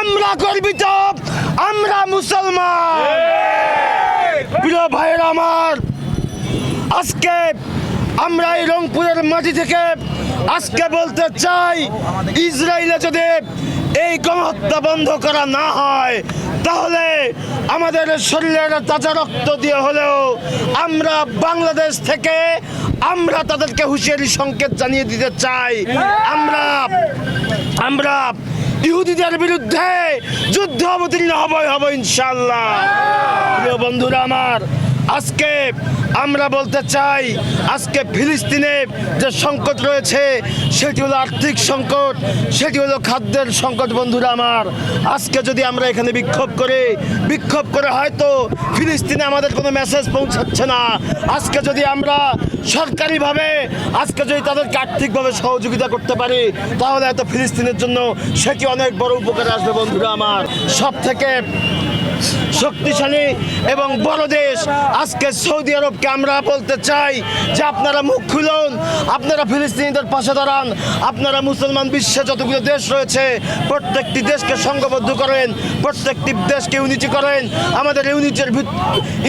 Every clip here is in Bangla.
আমরা গর্বিত, আমরা মুসলমান। প্রিয় ভাইয়েরা আমার, আজকে আমরা এই রংপুরের মাটি থেকে আজকে বলতে চাই, ইসরায়েলে যদি এই গণহত্যা বন্ধ করা না হয় তাহলে আমাদের শরীরের তাজা রক্ত দিয়ে হলেও আমরা বাংলাদেশ থেকে আমরা তাদেরকে হুঁশিয়ারি সংকেত জানিয়ে দিতে চাই, আমরা ইহুদিদের বিরুদ্ধে যুদ্ধ অবতীর্ণ হব ইনশাআল্লাহ। প্রিয় বন্ধুরা আমার, আজকে আমরা বলতে চাই, আজকে ফিলিস্তিনে যে সংকট রয়েছে সেটি হলো আর্থিক সংকট, সেটি হলো খাদ্যের সংকট। বন্ধুরা আমার, আজকে যদি আমরা এখানে বিক্ষোভ করে হয়তো ফিলিস্তিনে আমাদের কোনো মেসেজ পৌঁছাচ্ছে না, আজকে যদি আমরা সরকারিভাবে আজকে যদি তাদেরকে আর্থিকভাবে সহযোগিতা করতে পারি তাহলে হয়তো ফিলিস্তিনের জন্য সেটি অনেক বড় উপকারে আসবে। বন্ধুরা আমার, সব থেকে শক্তিশালী এবং বড় দেশ আজকে সৌদি আরবকে আমরা বলতে চাই যে আপনারা মুখ খুলুন, আপনারা ফিলিস্তিনিদের পাশে দাঁড়ান, আপনারা মুসলমান বিশ্বে যতগুলো দেশ রয়েছে প্রত্যেকটি দেশকে সংঘবদ্ধ করেন, প্রত্যেকটি দেশকে ইউনিটি করেন। আমাদের ইউনিটির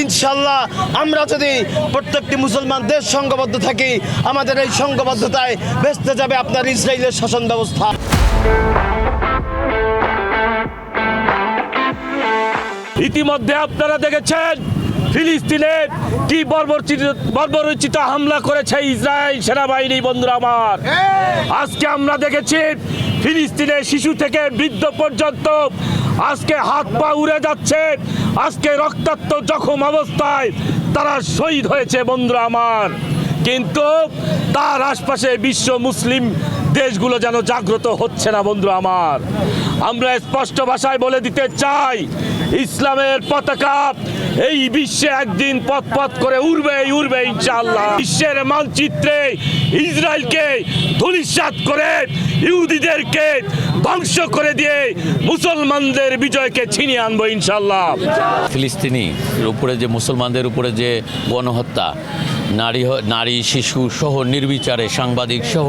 ইনশাল্লাহ আমরা যদি প্রত্যেকটি মুসলমান দেশ সংঘবদ্ধ থাকি, আমাদের এই সংঘবদ্ধতায় ভেস্তে যাবে আপনার ইসরায়েলের শাসন ব্যবস্থা। ইতিমধ্যে আপনারা দেখেছেন ফিলিস্তিনে কি বর্বরোচিত হামলা করেছে ইসরায়েল সেনাবাহিনী। বন্ধুরা আমার, আজকে আমরা দেখেছি ফিলিস্তিনে শিশু থেকে বৃদ্ধ পর্যন্ত আজকে হাত পা উড়ে যাচ্ছে, আজকে রক্তাক্ত জখম অবস্থায় তারা শহীদ হয়েছে। বন্ধুরা আমার, কিন্তু তার আশপাশে বিশ্ব মুসলিম দেশগুলো যেন জাগ্রত হচ্ছে না। বন্ধুরা আমার, আমরা স্পষ্ট ভাষায় বলে দিতে চাই, ইসলামের পতাকা এই বিশ্বে একদিন পথ করে উড়বে ইনশাআল্লাহ। বিশ্বের মানচিত্রে ইসরায়েলকে ধূলিসাৎ করে ইহুদিদেরকে ধ্বংস করে দিয়ে মুসলমানদের বিজয়কে ছিনিয়ে আনবো ইনশাআল্লাহ। ফিলিস্তিনির উপরে যে মুসলমানদের উপরে যে গণহত্যা, নারী শিশু সহ নির্বিচারে, সাংবাদিক সহ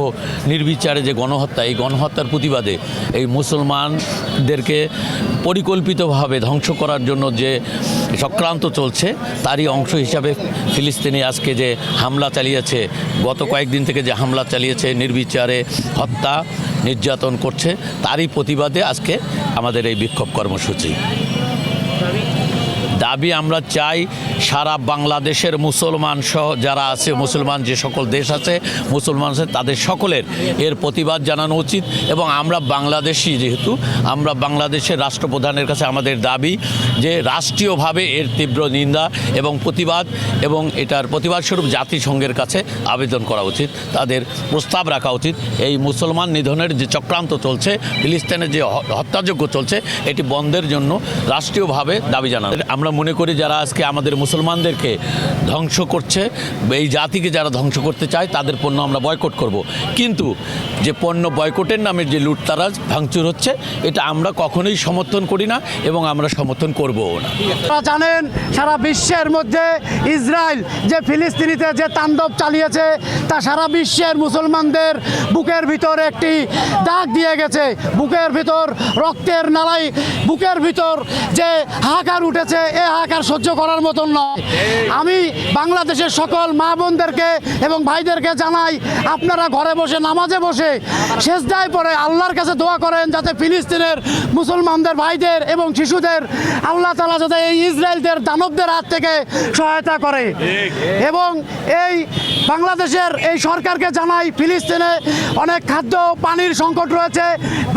নির্বিচারে যে গণহত্যা, এই গণহত্যার প্রতিবাদে এই মুসলমানদেরকে পরিকল্পিতভাবে ধ্বংস করার জন্য যে চক্রান্ত চলছে তারই অংশ হিসাবে ফিলিস্তিনি আজকে যে হামলা চালিয়েছে, গত কয়েকদিন থেকে যে হামলা চালিয়েছে, নির্বিচারে হত্যা নির্যাতন করছে, তারই প্রতিবাদে আজকে আমাদের এই বিক্ষোভ কর্মসূচি। দাবি আমরা চাই সারা বাংলাদেশের মুসলমান সহ যারা আছে, মুসলমান যে সকল দেশ আছে, মুসলমান আছে, তাদের সকলের এর প্রতিবাদ জানানো উচিত। এবং আমরা বাংলাদেশি, যেহেতু আমরা বাংলাদেশের রাষ্ট্রপ্রধানের কাছে আমাদের দাবি যে রাষ্ট্রীয়ভাবে এর তীব্র নিন্দা এবং প্রতিবাদ, এবং এটার প্রতিবাদস্বরূপ জাতিসংঘের কাছে আবেদন করা উচিত, তাদের প্রস্তাব রাখা উচিত। এই মুসলমান নিধনের যে চক্রান্ত চলছে, ফিলিস্তিনের যে হত্যাযজ্ঞ চলছে, এটি বন্ধের জন্য রাষ্ট্রীয়ভাবে দাবি জানানো। আমরা মনে করি যারা আজকে আমাদের মুসলমানদেরকে ধ্বংস করছে, এই জাতিকে যারা ধ্বংস করতে চায়, তাদের পণ্য আমরা বয়কট করব। কিন্তু যে পণ্য বয়কটের নামে যে লুটতারাজ ভাঙচুর হচ্ছে, এটা আমরা কখনোই সমর্থন করি না এবং আমরা সমর্থন করবও না। আপনারা জানেন সারা বিশ্বের মধ্যে ইসরায়েল যে ফিলিস্তিনিতে যে তাণ্ডব চালিয়েছে তা সারা বিশ্বের মুসলমানদের বুকের ভিতর একটি দাগ দিয়ে গেছে, বুকের ভিতর রক্তের নালাই, বুকের ভিতর যে হাহাকার উঠেছে, এই হাহাকার সহ্য করার মতন নয়। আমি বাংলাদেশের সকল মা বোনদেরকে এবং ভাইদেরকে জানাই, আপনারা ঘরে বসে নামাজে বসে সেজদায় পড়ে আল্লাহর কাছে দোয়া করেন যাতে ফিলিস্তিনের মুসলমানদের ভাইদের এবং শিশুদের আল্লাহ তাআলা যাতে এই ইসরায়েলদের দানবদের হাত থেকে সহায়তা করে। এবং এই বাংলাদেশের এই সরকারকে জানাই, ফিলিস্তিনে অনেক খাদ্য পানির সংকট রয়েছে,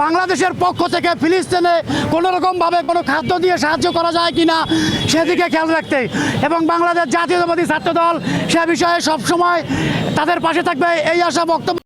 বাংলাদেশের পক্ষ থেকে ফিলিস্তিনে কোনোরকমভাবে কোনো খাদ্য দিয়ে সাহায্য করা যায় কিনা সেদিকে খেয়াল রাখতে, এবং বাংলাদেশ জাতীয়তাবাদী ছাত্রদল সে বিষয়ে সবসময় তাদের পাশে থাকবে, এই আশা বক্তব্য